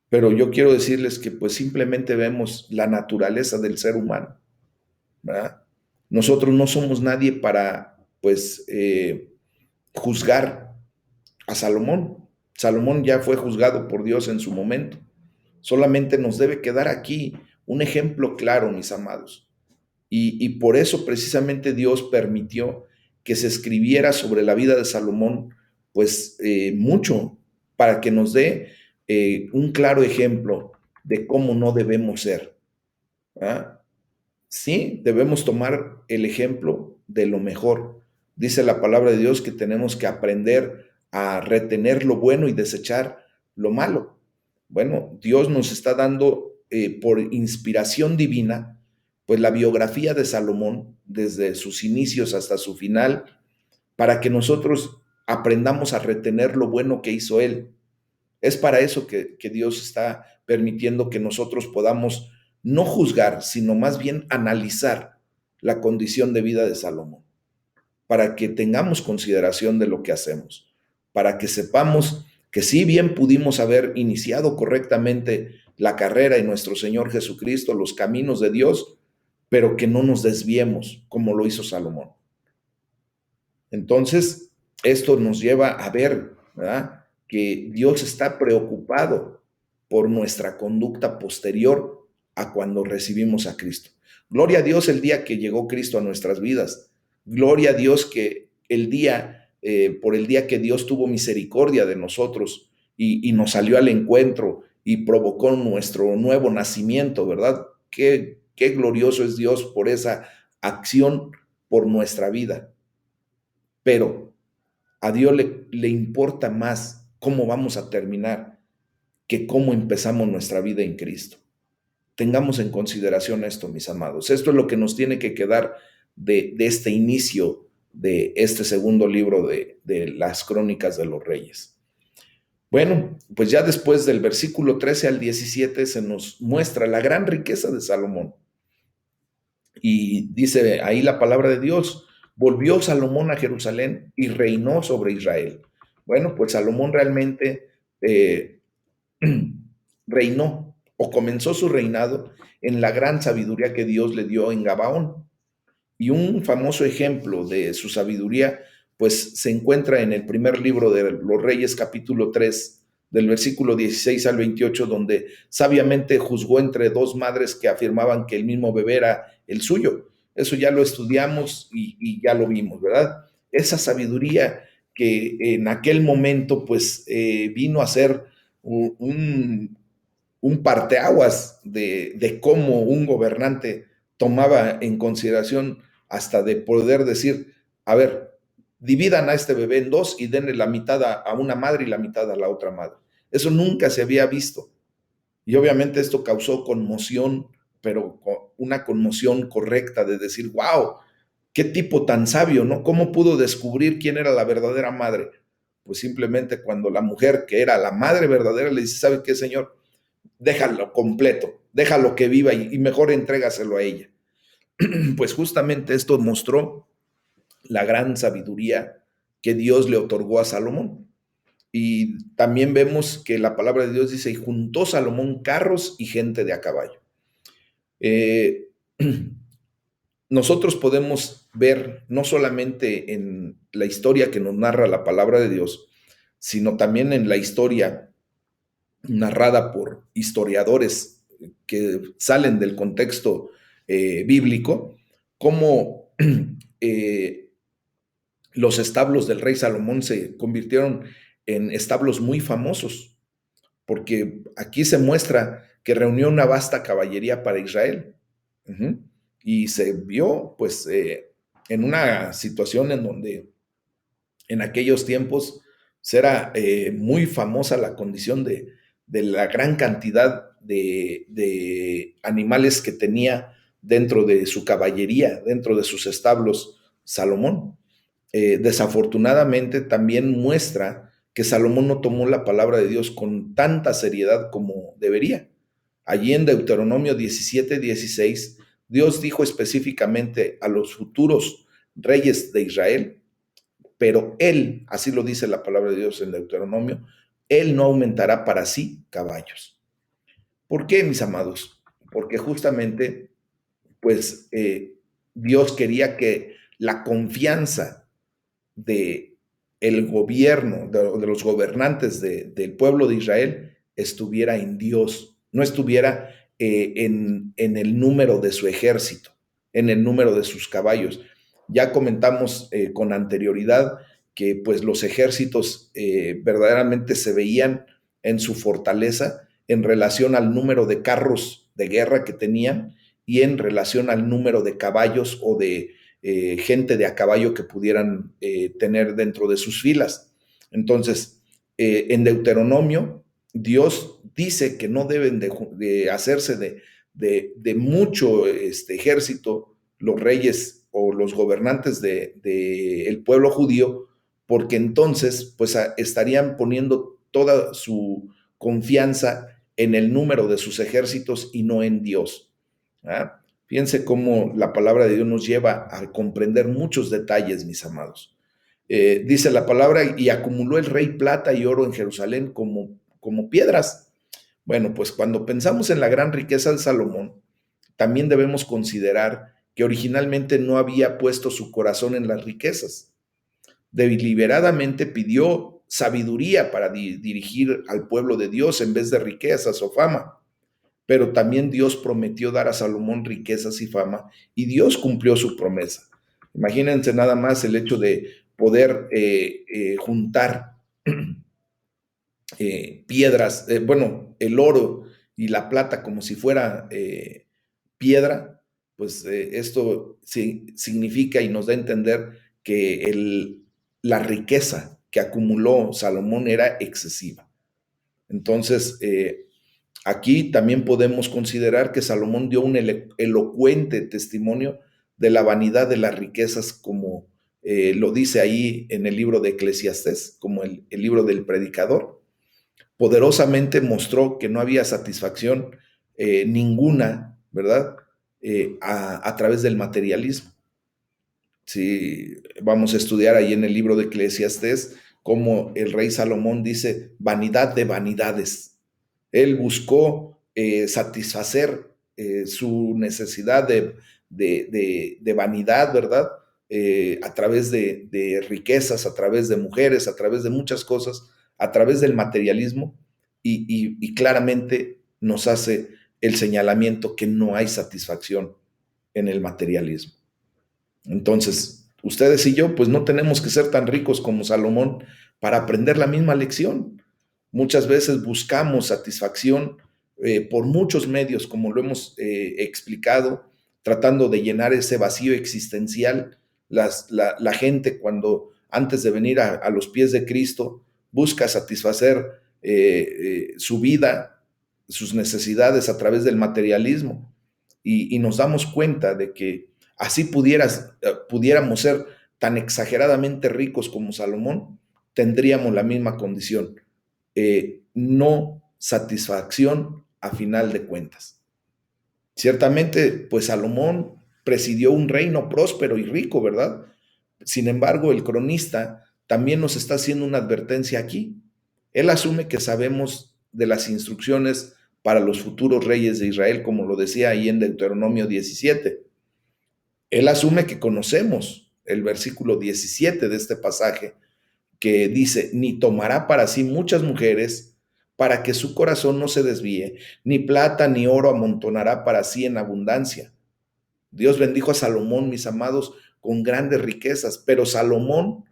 Pero yo quiero decirles que pues simplemente vemos la naturaleza del ser humano, ¿verdad? Nosotros no somos nadie para pues juzgar a Salomón. Salomón ya fue juzgado por Dios en su momento. Solamente nos debe quedar aquí un ejemplo claro, mis amados. Y por eso precisamente Dios permitió que se escribiera sobre la vida de Salomón, pues mucho, para que nos dé un claro ejemplo de cómo no debemos ser. ¿Ah? Sí, debemos tomar el ejemplo de lo mejor. Dice la palabra de Dios que tenemos que aprender a retener lo bueno y desechar lo malo. Bueno, Dios nos está dando por inspiración divina, pues la biografía de Salomón, desde sus inicios hasta su final, para que nosotros aprendamos a retener lo bueno que hizo él. Es para eso que Dios está permitiendo que nosotros podamos no juzgar, sino más bien analizar la condición de vida de Salomón, para que tengamos consideración de lo que hacemos, para que sepamos que si bien pudimos haber iniciado correctamente la carrera en nuestro Señor Jesucristo, los caminos de Dios, pero que no nos desviemos como lo hizo Salomón. Entonces, esto nos lleva a ver, ¿verdad?, que Dios está preocupado por nuestra conducta posterior a cuando recibimos a Cristo. Gloria a Dios el día que llegó Cristo a nuestras vidas. Gloria a Dios que por el día que Dios tuvo misericordia de nosotros y nos salió al encuentro y provocó nuestro nuevo nacimiento, ¿verdad? Qué glorioso es Dios por esa acción por nuestra vida. Pero a Dios le importa más cómo vamos a terminar que cómo empezamos nuestra vida en Cristo. Tengamos en consideración esto, mis amados. Esto es lo que nos tiene que quedar de este inicio de este segundo libro de las Crónicas de los Reyes. Bueno, pues ya después del versículo 13 al 17 se nos muestra la gran riqueza de Salomón. Y dice ahí la palabra de Dios: volvió Salomón a Jerusalén y reinó sobre Israel. Bueno, pues Salomón realmente reinó o comenzó su reinado en la gran sabiduría que Dios le dio en Gabaón. Y un famoso ejemplo de su sabiduría, pues se encuentra en el primer libro de los Reyes, capítulo 3, del versículo 16 al 28, donde sabiamente juzgó entre dos madres que afirmaban que el mismo bebé era el suyo. Eso ya lo estudiamos y ya lo vimos, ¿verdad? Esa sabiduría que en aquel momento, pues, vino a ser un parteaguas de cómo un gobernante tomaba en consideración hasta de poder decir, a ver, dividan a este bebé en dos y denle la mitad a una madre y la mitad a la otra madre. Eso nunca se había visto. Y obviamente esto causó conmoción, pero una conmoción correcta de decir, wow, qué tipo tan sabio, ¿no? ¿Cómo pudo descubrir quién era la verdadera madre? Pues simplemente cuando la mujer, que era la madre verdadera, le dice, ¿sabe qué, señor? Déjalo completo, déjalo que viva y mejor entrégaselo a ella. Pues justamente esto mostró la gran sabiduría que Dios le otorgó a Salomón. Y también vemos que la palabra de Dios dice, y juntó Salomón carros y gente de a caballo. Eh, nosotros podemos ver no solamente en la historia que nos narra la palabra de Dios, sino también en la historia narrada por historiadores que salen del contexto bíblico, cómo los establos del rey Salomón se convirtieron en establos muy famosos, porque aquí se muestra que reunió una vasta caballería para Israel. Uh-huh. Y se vio, pues, en una situación en donde en aquellos tiempos era muy famosa la condición de la gran cantidad de animales que tenía dentro de su caballería, dentro de sus establos, Salomón. Desafortunadamente también muestra que Salomón no tomó la palabra de Dios con tanta seriedad como debería. Allí en Deuteronomio 17:16, Dios dijo específicamente a los futuros reyes de Israel, pero él, así lo dice la palabra de Dios en Deuteronomio, él no aumentará para sí caballos. ¿Por qué, mis amados? Porque justamente, pues, Dios quería que la confianza de el gobierno, de los gobernantes del pueblo de Israel, estuviera en Dios, no estuviera en el número de su ejército, en el número de sus caballos. Ya comentamos con anterioridad que pues los ejércitos verdaderamente se veían en su fortaleza en relación al número de carros de guerra que tenían y en relación al número de caballos o de gente de a caballo que pudieran tener dentro de sus filas. Entonces, en Deuteronomio, Dios dice que no deben de hacerse de mucho ejército los reyes o los gobernantes del pueblo judío, porque entonces pues estarían poniendo toda su confianza en el número de sus ejércitos y no en Dios. ¿Ah? Fíjense cómo la palabra de Dios nos lleva a comprender muchos detalles, mis amados. Dice la palabra, y acumuló el rey plata y oro en Jerusalén como piedras. Bueno, pues cuando pensamos en la gran riqueza de Salomón, también debemos considerar que originalmente no había puesto su corazón en las riquezas. Deliberadamente pidió sabiduría para dirigir al pueblo de Dios en vez de riquezas o fama. Pero también Dios prometió dar a Salomón riquezas y fama, y Dios cumplió su promesa. Imagínense nada más el hecho de poder juntar piedras, bueno, el oro y la plata como si fuera piedra, pues esto significa y nos da a entender que la riqueza que acumuló Salomón era excesiva. Entonces, aquí también podemos considerar que Salomón dio un elocuente testimonio de la vanidad de las riquezas, como lo dice ahí en el libro de Eclesiastés, como el libro del predicador. Poderosamente mostró que no había satisfacción ninguna, ¿verdad? A través del materialismo. Si vamos a estudiar ahí en el libro de Eclesiastés, como el rey Salomón dice, vanidad de vanidades. Él buscó satisfacer su necesidad de vanidad, ¿verdad? A través de riquezas, a través de mujeres, a través de muchas cosas, a través del materialismo, y claramente nos hace el señalamiento que no hay satisfacción en el materialismo. Entonces, ustedes y yo, pues no tenemos que ser tan ricos como Salomón para aprender la misma lección. Muchas veces buscamos satisfacción por muchos medios, como lo hemos explicado, tratando de llenar ese vacío existencial. La gente cuando antes de venir a los pies de Cristo busca satisfacer su vida, sus necesidades a través del materialismo. Y nos damos cuenta de que así pudiéramos ser tan exageradamente ricos como Salomón, tendríamos la misma condición, no satisfacción a final de cuentas. Ciertamente, pues Salomón presidió un reino próspero y rico, ¿verdad? Sin embargo, el cronista también nos está haciendo una advertencia aquí. Él asume que sabemos de las instrucciones para los futuros reyes de Israel, como lo decía ahí en Deuteronomio 17. Él asume que conocemos el versículo 17 de este pasaje, que dice, ni tomará para sí muchas mujeres para que su corazón no se desvíe, ni plata ni oro amontonará para sí en abundancia. Dios bendijo a Salomón, mis amados, con grandes riquezas, pero Salomón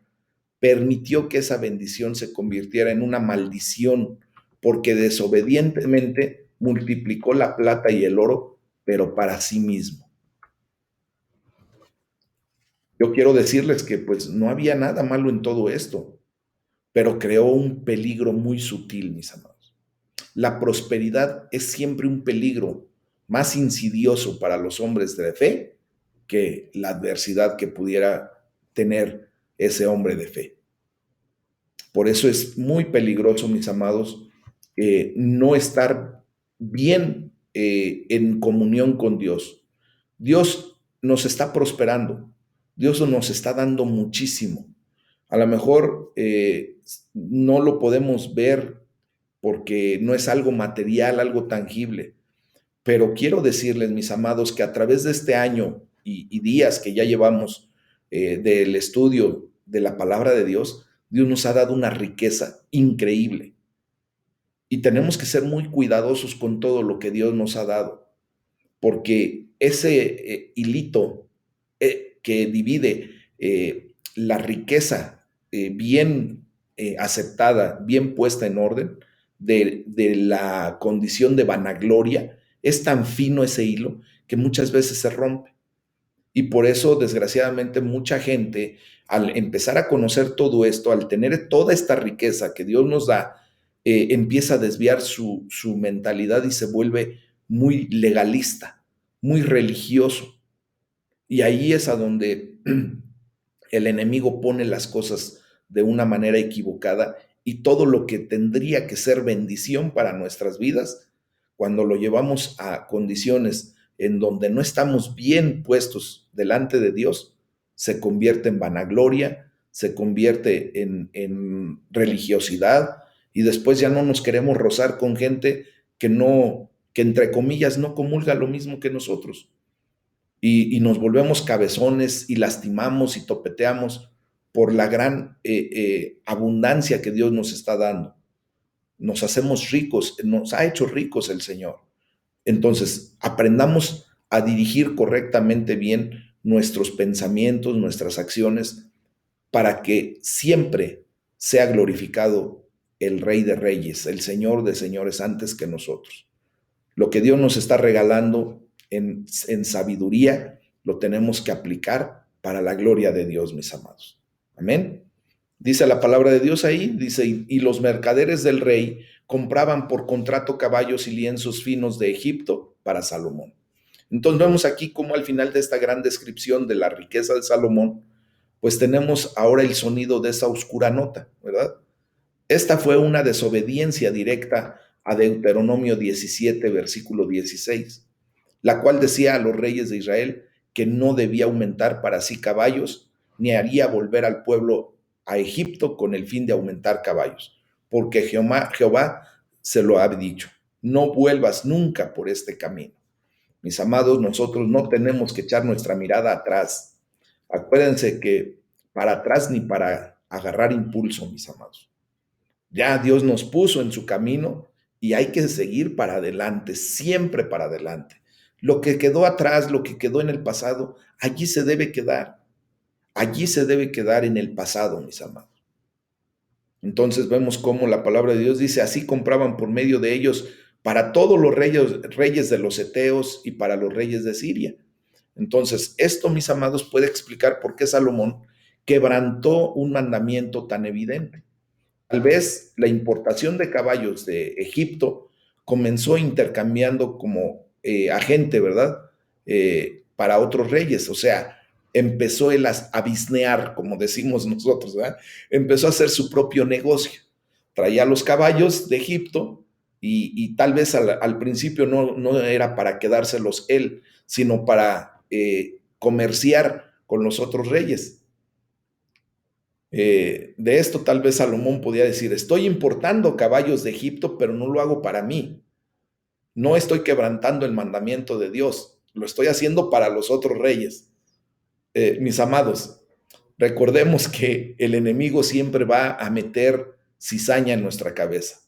permitió que esa bendición se convirtiera en una maldición, porque desobedientemente multiplicó la plata y el oro, pero para sí mismo. Yo quiero decirles que pues no había nada malo en todo esto, pero creó un peligro muy sutil, mis amados. La prosperidad es siempre un peligro más insidioso para los hombres de fe que la adversidad que pudiera tener ese hombre de fe. Por eso es muy peligroso, mis amados, no estar bien en comunión con Dios. Dios nos está prosperando, Dios nos está dando muchísimo. A lo mejor no lo podemos ver porque no es algo material, algo tangible, pero quiero decirles, mis amados, que a través de este año y días que ya llevamos del estudio de la palabra de Dios, Dios nos ha dado una riqueza increíble. Y tenemos que ser muy cuidadosos con todo lo que Dios nos ha dado, porque ese hilito que divide la riqueza bien aceptada, bien puesta en orden, de la condición de vanagloria, es tan fino ese hilo que muchas veces se rompe. Y por eso, desgraciadamente, mucha gente, al empezar a conocer todo esto, al tener toda esta riqueza que Dios nos da, empieza a desviar su mentalidad y se vuelve muy legalista, muy religioso. Y ahí es a donde el enemigo pone las cosas de una manera equivocada y todo lo que tendría que ser bendición para nuestras vidas, cuando lo llevamos a condiciones en donde no estamos bien puestos delante de Dios, se convierte en vanagloria, se convierte en religiosidad y después ya no nos queremos rozar con gente que no, que entre comillas no comulga lo mismo que nosotros y nos volvemos cabezones y lastimamos y topeteamos por la gran abundancia que Dios nos está dando. Nos hacemos ricos, nos ha hecho ricos el Señor. Entonces, aprendamos a dirigir correctamente bien nuestros pensamientos, nuestras acciones, para que siempre sea glorificado el Rey de Reyes, el Señor de Señores antes que nosotros. Lo que Dios nos está regalando en sabiduría, lo tenemos que aplicar para la gloria de Dios, mis amados. Amén. Dice la palabra de Dios ahí, dice, y los mercaderes del rey compraban por contrato caballos y lienzos finos de Egipto para Salomón. Entonces vemos aquí cómo al final de esta gran descripción de la riqueza de Salomón, pues tenemos ahora el sonido de esa oscura nota, ¿verdad? Esta fue una desobediencia directa a Deuteronomio 17, versículo 16, la cual decía a los reyes de Israel que no debía aumentar para sí caballos, ni haría volver al pueblo a Egipto con el fin de aumentar caballos, porque Jehová se lo ha dicho, no vuelvas nunca por este camino. Mis amados, nosotros no tenemos que echar nuestra mirada atrás. Acuérdense que para atrás ni para agarrar impulso, mis amados. Ya Dios nos puso en su camino y hay que seguir para adelante, siempre para adelante. Lo que quedó atrás, lo que quedó en el pasado, allí se debe quedar. Allí se debe quedar en el pasado, mis amados. Entonces vemos cómo la palabra de Dios dice, así compraban por medio de ellos para todos los reyes de los heteos y para los reyes de Siria. Entonces, esto, mis amados, puede explicar por qué Salomón quebrantó un mandamiento tan evidente. Tal vez la importación de caballos de Egipto comenzó intercambiando como agente, ¿verdad? Para otros reyes, o sea, empezó él a bisnear, como decimos nosotros, ¿verdad? Empezó a hacer su propio negocio. Traía los caballos de Egipto y tal vez al principio no era para quedárselos él, sino para comerciar con los otros reyes. De esto tal vez Salomón podía decir, estoy importando caballos de Egipto, pero no lo hago para mí. No estoy quebrantando el mandamiento de Dios, lo estoy haciendo para los otros reyes. Mis amados, recordemos que el enemigo siempre va a meter cizaña en nuestra cabeza.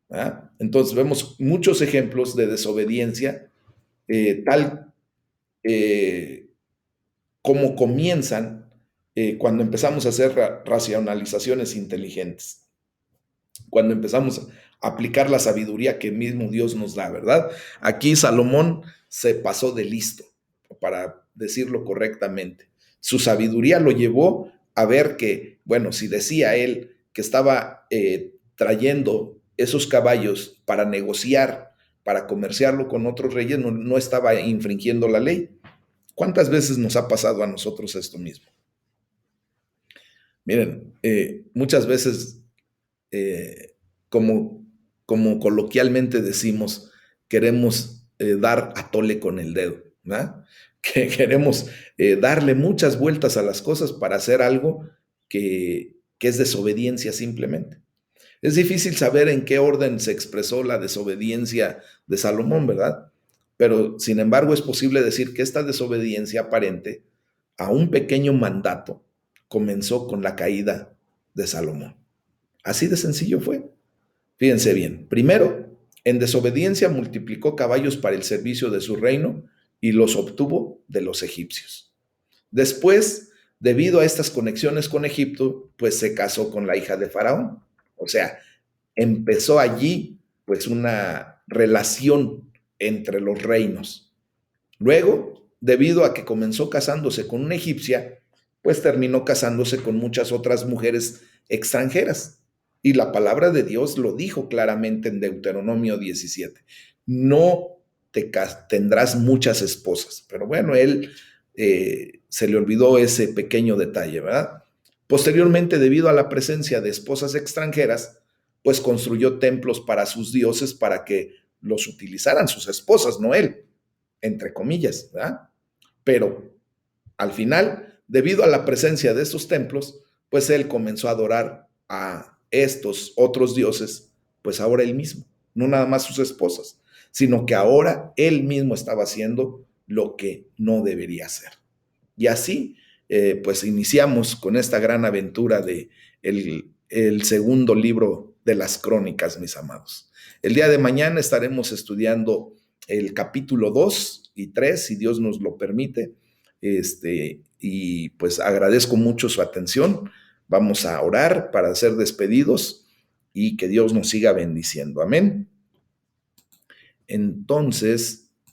¿Ah? Entonces vemos muchos ejemplos de desobediencia, tal como comienzan cuando empezamos a hacer racionalizaciones inteligentes, cuando empezamos a aplicar la sabiduría que mismo Dios nos da, ¿verdad? Aquí Salomón se pasó de listo, para decirlo correctamente. Su sabiduría lo llevó a ver que, bueno, si decía él que estaba trayendo esos caballos para negociar, para comerciarlo con otros reyes, no estaba infringiendo la ley. ¿Cuántas veces nos ha pasado a nosotros esto mismo? Miren, muchas veces, como, como coloquialmente decimos, queremos dar a tole con el dedo, ¿verdad? Que queremos darle muchas vueltas a las cosas para hacer algo que es desobediencia simplemente. Es difícil saber en qué orden se expresó la desobediencia de Salomón, ¿verdad? Pero, sin embargo, es posible decir que esta desobediencia aparente a un pequeño mandato comenzó con la caída de Salomón. Así de sencillo fue. Fíjense bien. Primero, en desobediencia multiplicó caballos para el servicio de su reino y los obtuvo de los egipcios. Después, debido a estas conexiones con Egipto, pues se casó con la hija de Faraón. O sea, empezó allí pues una relación entre los reinos. Luego, debido a que comenzó casándose con una egipcia, pues terminó casándose con muchas otras mujeres extranjeras. Y la palabra de Dios lo dijo claramente en Deuteronomio 17. No tendrás muchas esposas. Pero bueno, él se le olvidó ese pequeño detalle, ¿verdad? Posteriormente, debido a la presencia de esposas extranjeras, pues construyó templos para sus dioses para que los utilizaran sus esposas, no él, entre comillas, ¿verdad? Pero al final, debido a la presencia de estos templos, pues él comenzó a adorar a estos otros dioses, pues ahora él mismo, no nada más sus esposas, sino que ahora él mismo estaba haciendo lo que no debería hacer. Y así, pues iniciamos con esta gran aventura de el segundo libro de las crónicas, mis amados. El día de mañana estaremos estudiando el capítulo 2 y 3, si Dios nos lo permite. Y pues agradezco mucho su atención. Vamos a orar para ser despedidos y que Dios nos siga bendiciendo. Amén. Entonces,